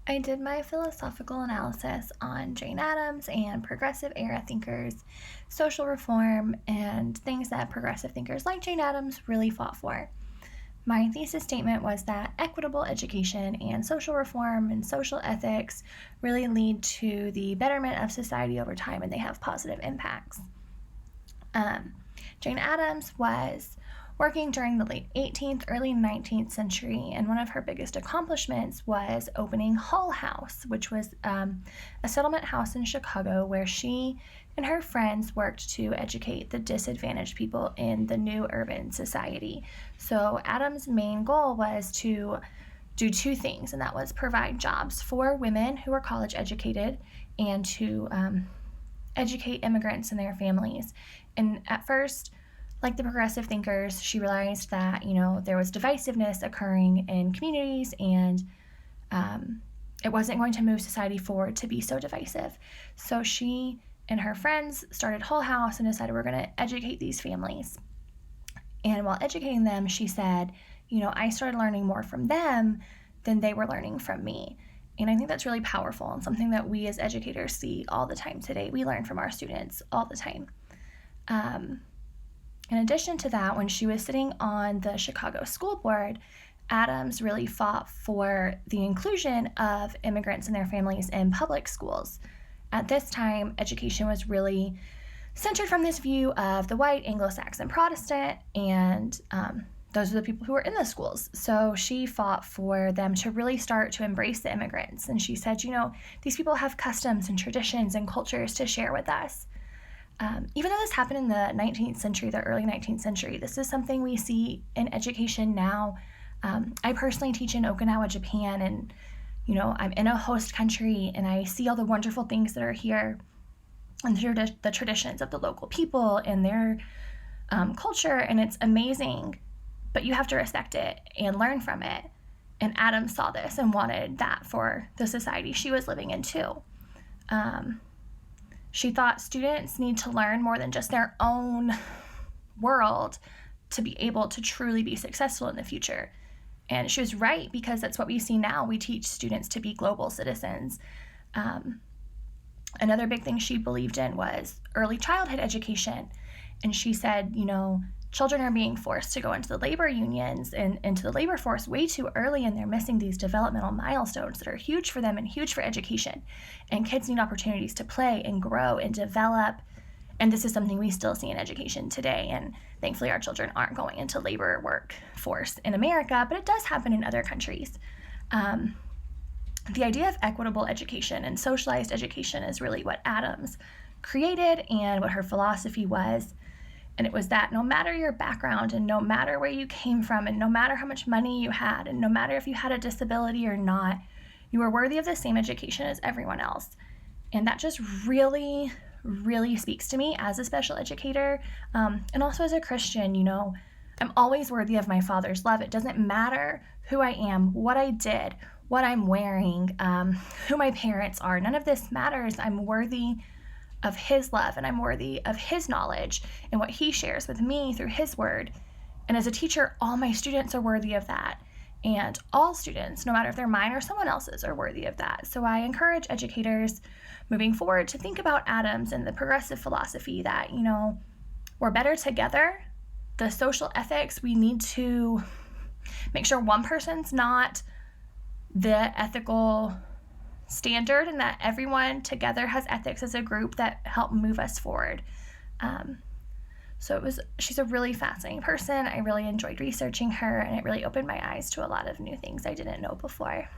I did my philosophical analysis on Jane Addams and progressive era thinkers, social reform, and things that progressive thinkers like Jane Addams really fought for. My thesis statement was that equitable education and social reform and social ethics really lead to the betterment of society over time, and they have positive impacts. Jane Addams was working during the late 18th, early 19th century, and one of her biggest accomplishments was opening Hull House, which was a settlement house in Chicago where she and her friends worked to educate the disadvantaged people in the new urban society. So Addams' main goal was to do two things, and that was provide jobs for women who were college educated and to educate immigrants and their families. And at first, like the progressive thinkers, she realized that, there was divisiveness occurring in communities, and it wasn't going to move society forward to be so divisive. So she and her friends started Hull House and decided we're going to educate these families. And while educating them, she said, I started learning more from them than they were learning from me. And I think that's really powerful and something that we as educators see all the time today. We learn from our students all the time. In addition to that, when she was sitting on the Chicago School Board, Addams really fought for the inclusion of immigrants and their families in public schools. At this time, education was really centered from this view of the white Anglo-Saxon Protestant, and those are the people who were in the schools. So she fought for them to really start to embrace the immigrants. And she said, these people have customs and traditions and cultures to share with us. Even though this happened in the 19th century, the early 19th century, this is something we see in education now. I personally teach in Okinawa, Japan, and, I'm in a host country, and I see all the wonderful things that are here and the traditions of the local people and their culture, and it's amazing, but you have to respect it and learn from it. And Addams saw this and wanted that for the society she was living in too. She thought students need to learn more than just their own world to be able to truly be successful in the future. And she was right, because that's what we see now. We teach students to be global citizens. Another big thing she believed in was early childhood education. And she said, children are being forced to go into the labor unions and into the labor force way too early, and they're missing these developmental milestones that are huge for them and huge for education. And kids need opportunities to play and grow and develop. And this is something we still see in education today. And thankfully, our children aren't going into labor workforce in America, but it does happen in other countries. The idea of equitable education and socialized education is really what Addams created and what her philosophy was. And it was that no matter your background and no matter where you came from and no matter how much money you had and no matter if you had a disability or not, you were worthy of the same education as everyone else. And that just really, really speaks to me as a special educator, and also as a Christian. I'm always worthy of my Father's love. It doesn't matter who I am, what I did, what I'm wearing, who my parents are. None of this matters. I'm worthy of His love, and I'm worthy of His knowledge and what He shares with me through His word. And as a teacher, all my students are worthy of that. And all students, no matter if they're mine or someone else's, are worthy of that. So I encourage educators moving forward to think about Addams and the progressive philosophy that, we're better together. The social ethics, we need to make sure one person's not the ethical standard, and that everyone together has ethics as a group that help move us forward. She's a really fascinating person. I really enjoyed researching her, and it really opened my eyes to a lot of new things I didn't know before.